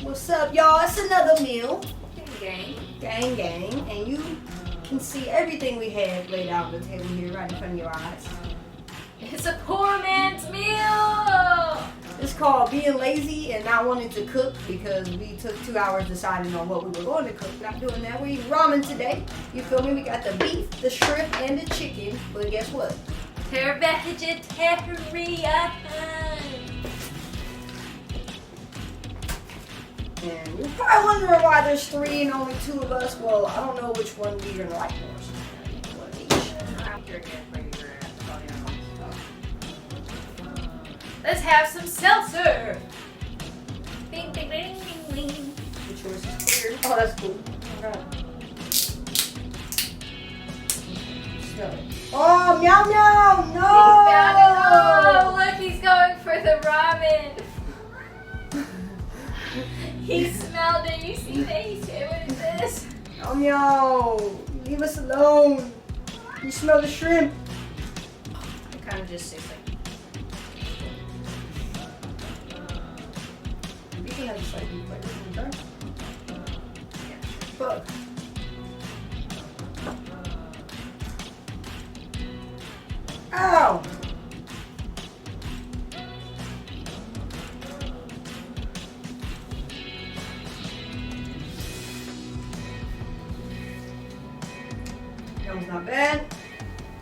What's up, y'all? It's another meal. Gang. Gang, gang. And you can see everything we have laid out on the table here right in front of your eyes. It's a poor man's meal. It's called being lazy and not wanting to cook because we took 2 hours deciding on what we were going to cook. Not doing that. We're eating ramen today. You feel me? We got the beef, the shrimp, and the chicken. But guess what? They're vegetarian. And you're probably wondering why there's 3 and only 2 of us. Well, I don't know which one you're gonna like more. So one of each. Let's have some seltzer. Bing, bing, bing, bing, bing. The choice is clear. Oh, that's cool. Oh, meow meow! No! He found it. Oh, look, he's going for the ramen. He smelled it. You see that? He said, "What is this?" Meow meow! Leave us alone. You smell the shrimp. It kind of just tastes like. You can have a slightly flavor. Fuck. Ow! That was not bad.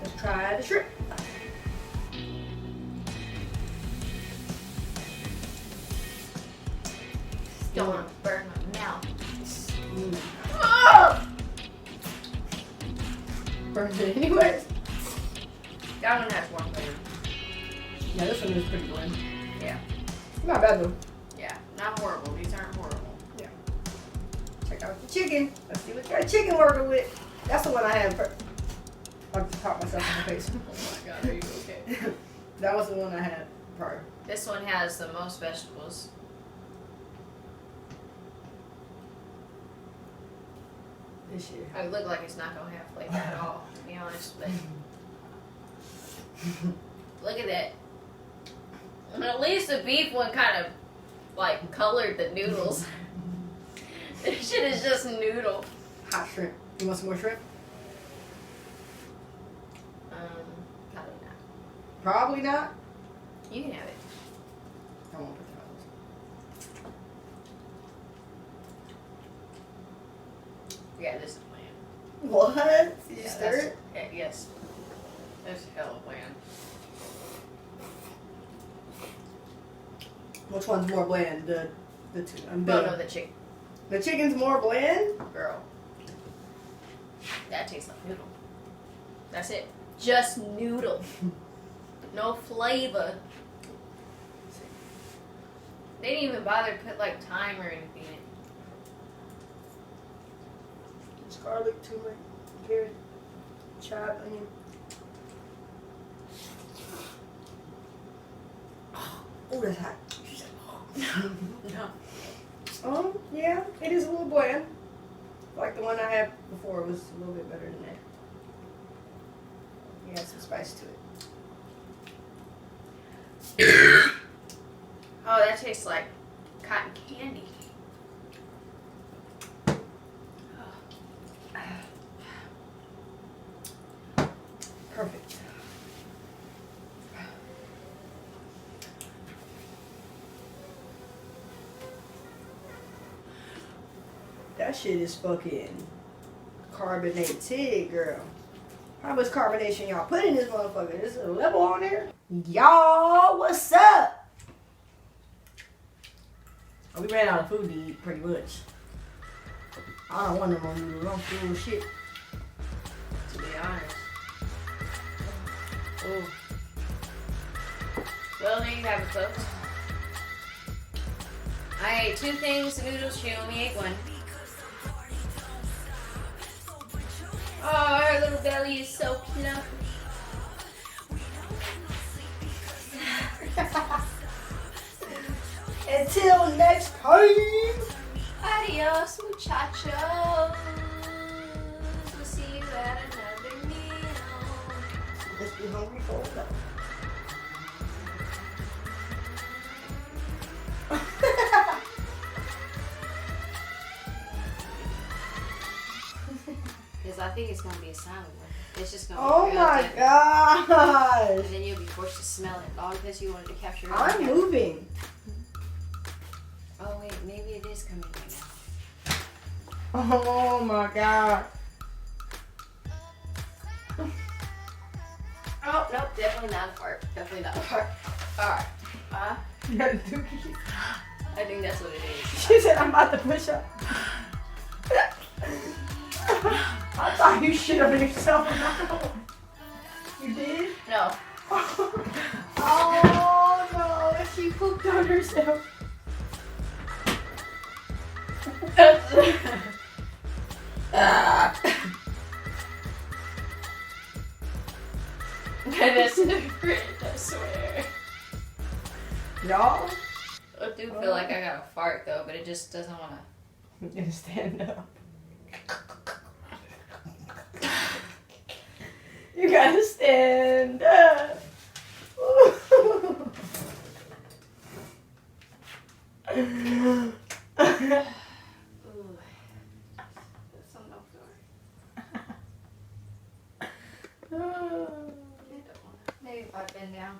Let's try the shrimp. Don't want to burn my mouth. Burns it anyways. That one has more flavor. Yeah, this one is pretty good. Yeah. Not bad though. Yeah. Not horrible. These aren't horrible. Yeah. Check out the chicken. Let's see what kind of chicken working with. That's the one I had first. I just caught myself in the face. Oh my god, are you okay? That was the one I had prior. This one has the most vegetables. This year. It look like it's not gonna have flavor at all, to be honest. But look at that. And at least the beef one kind of like colored the noodles. This shit is just noodle. Hot shrimp. You want some more shrimp? Probably not. Probably not. You can have it. I won't put that on. Yeah, this is bland. What? You Yeah, stir it? Yeah, yes. That's hella bland. Which one's more bland? The two. No, the chicken. The chicken's more bland? Girl. That tastes like noodle. That's it. Just noodle. No flavor. They didn't even bother to put like thyme or anything in it. It's garlic, turmeric, carrot, chopped onion. Oh, that's hot. No. Yeah, it is a little bland. Like the one I had before was a little bit better than that. You add some spice to it. Oh, that tastes like cotton candy. Perfect. That shit is fucking carbonated, girl. How much carbonation y'all put in this motherfucker? Is there a level on there? Y'all, what's up? Oh, we ran out of food to eat, pretty much. I don't want them on noodles. I'm full of shit. To be honest. Oh. Well, there you have it, folks. I ate 2 things of noodles. She only ate 1. Oh, our little belly is so plump. Until next time. Adios, muchachos. We'll see you at another meal. Let's be hungry for it. because I think it's gonna be a silent one. It's just gonna. Oh be my real gosh! And then you'll be forced to smell it, all because you wanted to capture it. I'm moving. Oh wait, maybe it is coming right now. Oh my god. Oh nope, definitely not a fart. Definitely not a fart. All right. You got a dookie. I think that's what it is. She said I'm about to push up. I thought you shit on yourself. You did? No. Oh no, she pooped on herself. That's great, I swear. Y'all? I do feel like I got a fart though, but it just doesn't want to. I'm gonna stand up. You gotta stand up. Ooh. That's something else. Maybe if I bend down.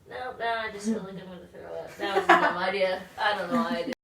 No, I just feel like I'm gonna throw up. That was a dumb idea. I don't know why I did.